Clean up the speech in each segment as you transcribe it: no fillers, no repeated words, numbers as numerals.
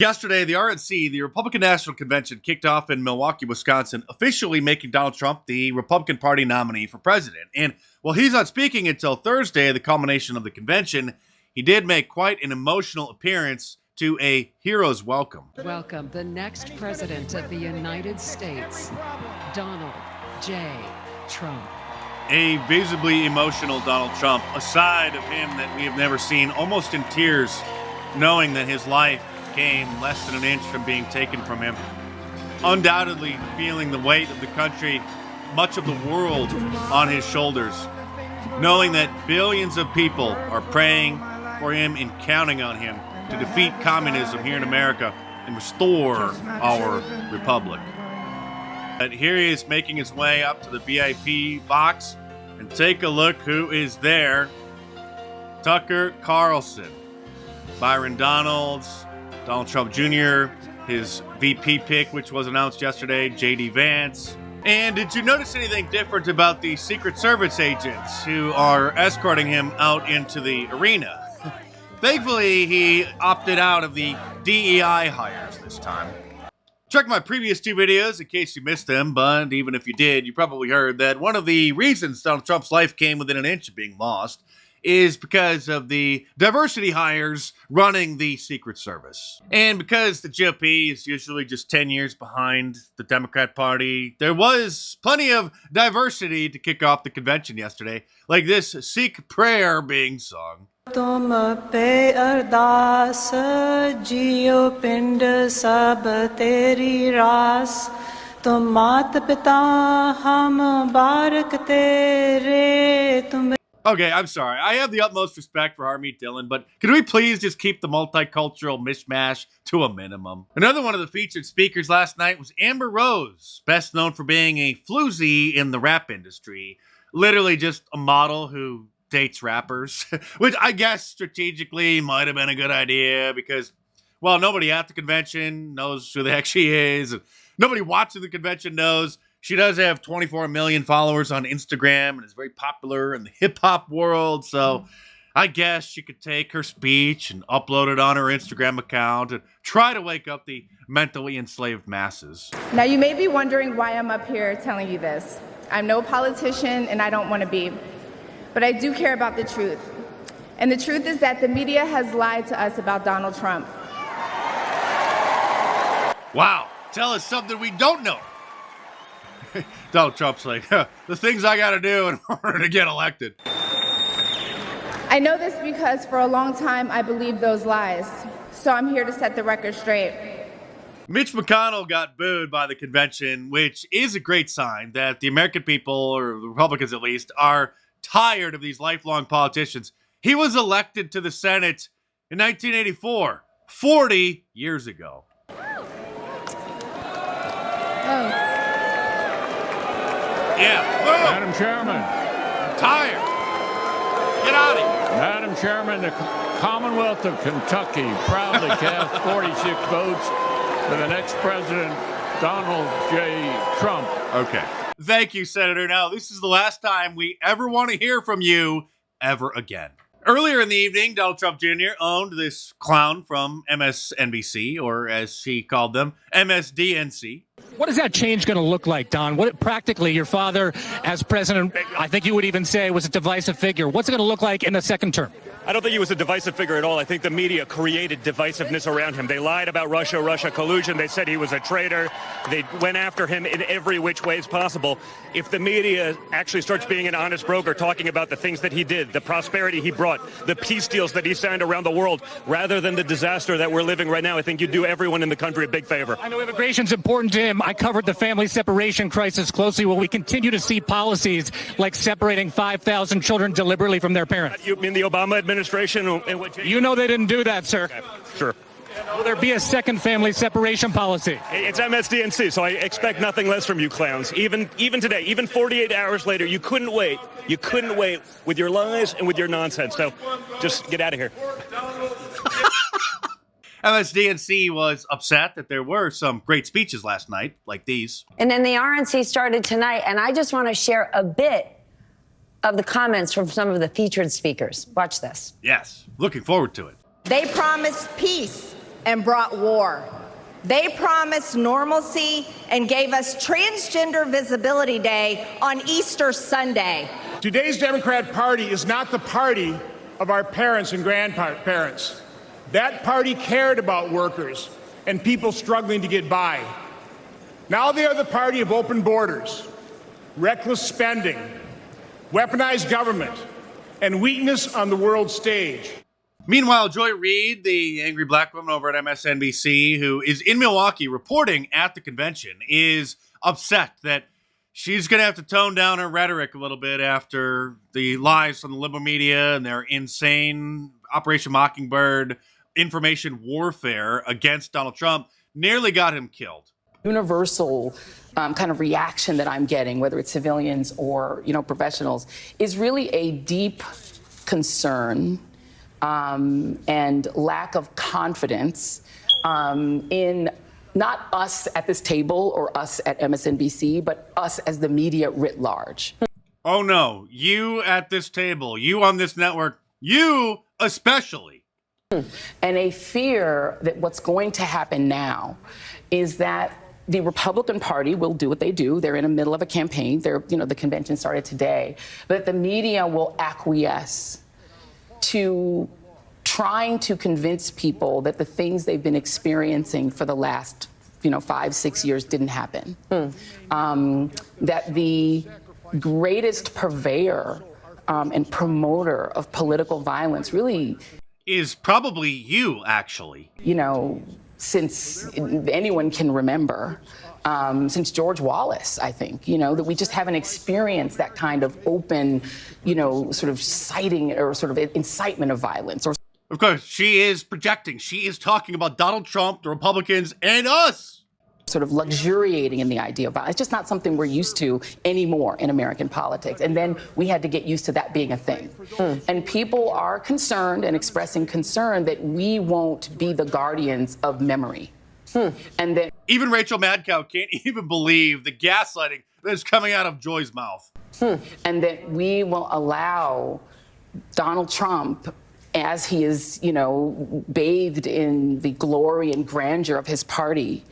Yesterday, the RNC, the Republican National Convention, kicked off in Milwaukee, Wisconsin, officially making Donald Trump the Republican Party nominee for president. And while he's not speaking until Thursday, the culmination of the convention, he did make quite an emotional appearance to a hero's welcome. Welcome the next president of the United States, Donald J. Trump. A visibly emotional Donald Trump, a side of him that we have never seen, almost in tears, knowing that his life came less than an inch from being taken from him. Undoubtedly feeling the weight of the country, much of the world on his shoulders. Knowing that billions of people are praying for him and counting on him to defeat communism here in America and restore our republic. But here he is making his way up to the VIP box, and take a look who is there. Tucker Carlson, Byron Donalds, Donald Trump Jr., his VP pick, which was announced yesterday, J.D. Vance. And did you notice anything different about the Secret Service agents who are escorting him out into the arena? Thankfully, he opted out of the DEI hires this time. Check my previous two videos in case you missed them, but even if you did, you probably heard that one of the reasons Donald Trump's life came within an inch of being lost is because of the diversity hires running the Secret Service. And because the GOP is usually just 10 years behind the Democrat Party, there was plenty of diversity to kick off the convention yesterday, like this Sikh prayer being sung. तुम पे अरदास जियो पिंड सब तेरी रास तुम मात पिता हम बारक तेरे तुम. Okay, I'm sorry. I have the utmost respect for Harmeet Dillon, but can we please just keep the multicultural mishmash to a minimum? Another one of the featured speakers last night was Amber Rose, best known for being a floozy in the rap industry. Literally just a model who dates rappers, which I guess strategically might have been a good idea because, well, nobody at the convention knows who the heck she is. And nobody watching the convention knows. She does have 24 million followers on Instagram and is very popular in the hip-hop world. So I guess she could take her speech and upload it on her Instagram account and try to wake up the mentally enslaved masses. Now, you may be wondering why I'm up here telling you this. I'm no politician, and I don't want to be. But I do care about the truth. And the truth is that the media has lied to us about Donald Trump. Wow. Tell us something we don't know. Donald Trump's like, the things I got to do in order to get elected. I know this because for a long time I believed those lies. So I'm here to set the record straight. Mitch McConnell got booed by the convention, which is a great sign that the American people, or the Republicans at least, are tired of these lifelong politicians. He was elected to the Senate in 1984, 40 years ago. Yeah. Madam Chairman. Tired. Get out of here. Madam Chairman, the Commonwealth of Kentucky proudly cast 46 votes for the next president, Donald J. Trump. Okay. Thank you, Senator. Now, this is the last time we ever want to hear from you ever again. Earlier in the evening, Donald Trump Jr. owned this clown from MSNBC, or as he called them, MSDNC. What is that change going to look like, Don? What practically, your father as president, I think you would even say, was a divisive figure. What's it going to look like in the second term? I don't think he was a divisive figure at all. I think the media created divisiveness around him. They lied about Russia collusion. They said he was a traitor. They went after him in every which ways possible. If the media actually starts being an honest broker, talking about the things that he did, the prosperity he brought, the peace deals that he signed around the world, rather than the disaster that we're living right now, I think you'd do everyone in the country a big favor. I know immigration's important to him. I covered the family separation crisis closely. Will we continue to see policies like separating 5,000 children deliberately from their parents? You mean the Obama administration? You know they didn't do that, sir. Okay, sure. Will there be a second family separation policy? It's MSDNC, so I expect nothing less from you clowns. Even today, even 48 hours later, you couldn't wait. You couldn't wait with your lies and with your nonsense. So just get out of here. MSDNC was upset that there were some great speeches last night, like these. And then the RNC started tonight, and I just want to share a bit of the comments from some of the featured speakers. Watch this. Yes, looking forward to it. They promised peace and brought war. They promised normalcy and gave us Transgender Visibility Day on Easter Sunday. Today's Democrat Party is not the party of our parents and grandparents. That party cared about workers and people struggling to get by. Now they are the party of open borders, reckless spending, weaponized government, and weakness on the world stage. Meanwhile, Joy Reid, the angry black woman over at MSNBC, who is in Milwaukee reporting at the convention, is upset that she's going to have to tone down her rhetoric a little bit after the lies from the liberal media and their insane Operation Mockingbird information warfare against Donald Trump nearly got him killed. Universal kind of reaction that I'm getting, whether it's civilians or, professionals, is really a deep concern and lack of confidence in not us at this table or us at MSNBC, but us as the media writ large. Oh, no. You at this table, you on this network, you especially. And a fear that what's going to happen now is that the Republican Party will do what they do. They're in the middle of a campaign. The convention started today. But the media will acquiesce to trying to convince people that the things they've been experiencing for the last, 5-6 years didn't happen. That the greatest purveyor and promoter of political violence really is probably you, actually. Since anyone can remember, since George Wallace, I think, that we just haven't experienced that kind of open, sort of citing or sort of incitement of violence. Of course, she is projecting. She is talking about Donald Trump, the Republicans, and us. Sort of luxuriating in the idea of violence. It's just not something we're used to anymore in American politics. And then we had to get used to that being a thing. And people are concerned and expressing concern that we won't be the guardians of memory. And that even Rachel Maddow can't even believe the gaslighting that is coming out of Joy's mouth. And that we will allow Donald Trump, as he is, bathed in the glory and grandeur of his party,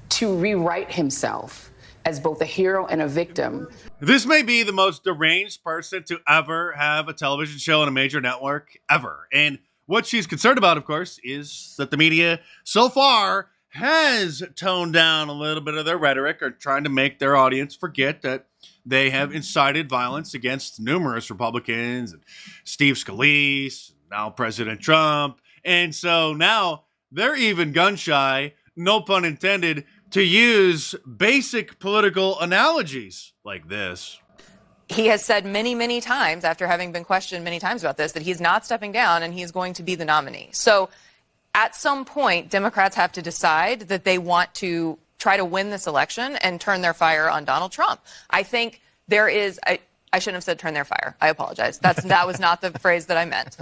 to rewrite himself as both a hero and a victim. This may be the most deranged person to ever have a television show on a major network ever. And what she's concerned about, of course, is that the media so far has toned down a little bit of their rhetoric or trying to make their audience forget that they have incited violence against numerous Republicans and Steve Scalise, now President Trump. And so now they're even gun shy, no pun intended, to use basic political analogies like this. He has said many, many times, after having been questioned many times about this, that he's not stepping down and he's going to be the nominee. So at some point, Democrats have to decide that they want to try to win this election and turn their fire on Donald Trump. I think there is, I shouldn't have said turn their fire. I apologize. That was not the phrase that I meant.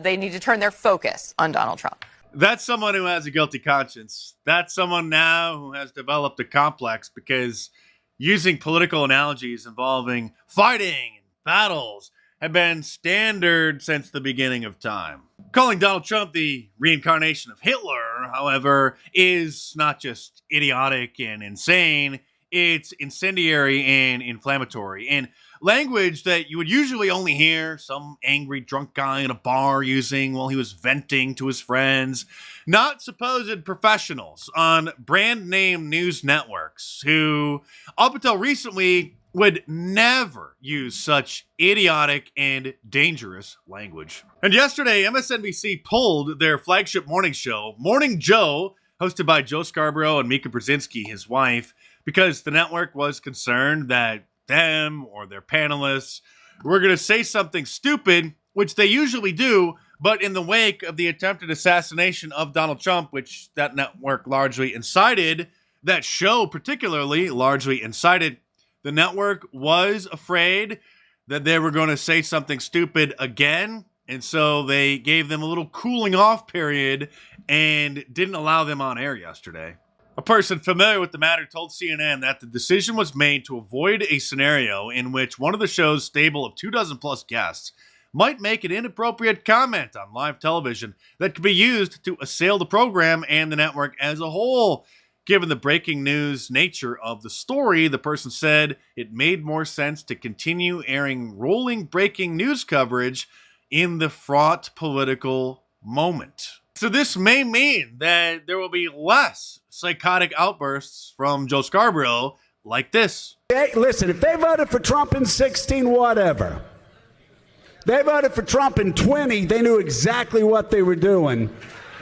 They need to turn their focus on Donald Trump. That's someone who has a guilty conscience. That's someone now who has developed a complex because using political analogies involving fighting and battles have been standard since the beginning of time. Calling Donald Trump the reincarnation of Hitler, however, is not just idiotic and insane, it's incendiary and inflammatory. And language that you would usually only hear some angry drunk guy in a bar using while he was venting to his friends. Not supposed professionals on brand name news networks who, up until recently, would never use such idiotic and dangerous language. And yesterday, MSNBC pulled their flagship morning show, Morning Joe, hosted by Joe Scarborough and Mika Brzezinski, his wife, because the network was concerned that them or their panelists were going to say something stupid, which they usually do, but in the wake of the attempted assassination of Donald Trump, which that network largely incited, that show particularly largely incited, the network was afraid that they were going to say something stupid again, and so they gave them a little cooling off period and didn't allow them on air yesterday. A person familiar with the matter told CNN that the decision was made to avoid a scenario in which one of the show's stable of 24+ guests might make an inappropriate comment on live television that could be used to assail the program and the network as a whole. Given the breaking news nature of the story, the person said it made more sense to continue airing rolling breaking news coverage in the fraught political moment. So this may mean that there will be less psychotic outbursts from Joe Scarborough like this. Hey, listen, if they voted for Trump in 16, whatever. They voted for Trump in 20, they knew exactly what they were doing.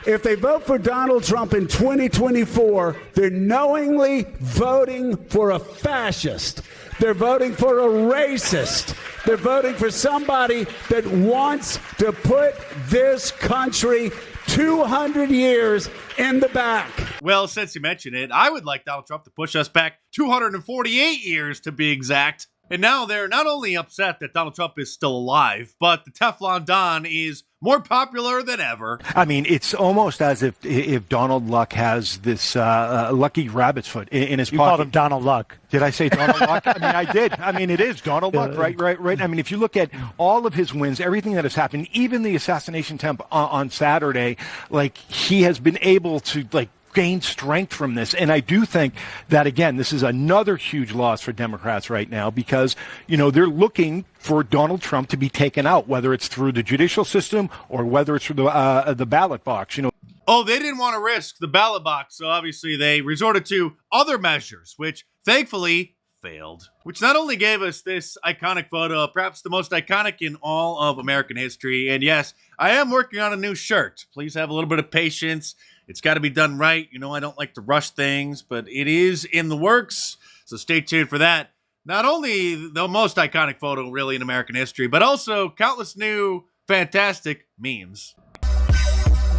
If they vote for Donald Trump in 2024, they're knowingly voting for a fascist. They're voting for a racist. They're voting for somebody that wants to put this country 200 years in the back. Well, since you mentioned it, I would like Donald Trump to push us back 248 years to be exact. And now they're not only upset that Donald Trump is still alive, but the Teflon Don is more popular than ever. I mean, it's almost as if Donald Luck has this lucky rabbit's foot in his pocket. You called him Donald Luck. Did I say Donald Luck? I mean, I did. I mean, it is Donald Luck, right? I mean, if you look at all of his wins, everything that has happened, even the assassination attempt on Saturday, like, he has been able to, like, gain strength from this. And I do think that, again, this is another huge loss for Democrats right now because, you know, they're looking for Donald Trump to be taken out, whether it's through the judicial system or whether it's through the ballot box, you know. Oh, they didn't want to risk the ballot box, so obviously they resorted to other measures, which thankfully failed. Which not only gave us this iconic photo, perhaps the most iconic in all of American history, and yes, I am working on a new shirt. Please have a little bit of patience. It's got to be done right. You know, I don't like to rush things, but it is in the works, so stay tuned for that. Not only the most iconic photo really in American history, but also countless new fantastic memes.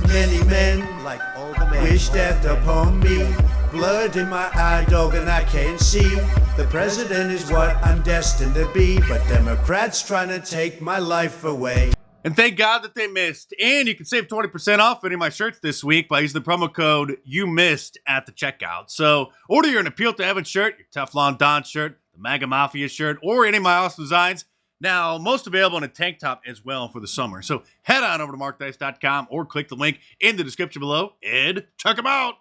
Many men, like all the men, wish death upon me. Blood in my eye, dog, and I can't see. The president is what I'm destined to be, but Democrats trying to take my life away. And thank God that they missed. And you can save 20% off any of my shirts this week by using the promo code YOUMISSED at the checkout. So order your Appeal to Heaven shirt, your Teflon Don shirt, the MAGA Mafia shirt, or any of my awesome designs. Now, most available in a tank top as well for the summer. So head on over to markdice.com or click the link in the description below and check them out.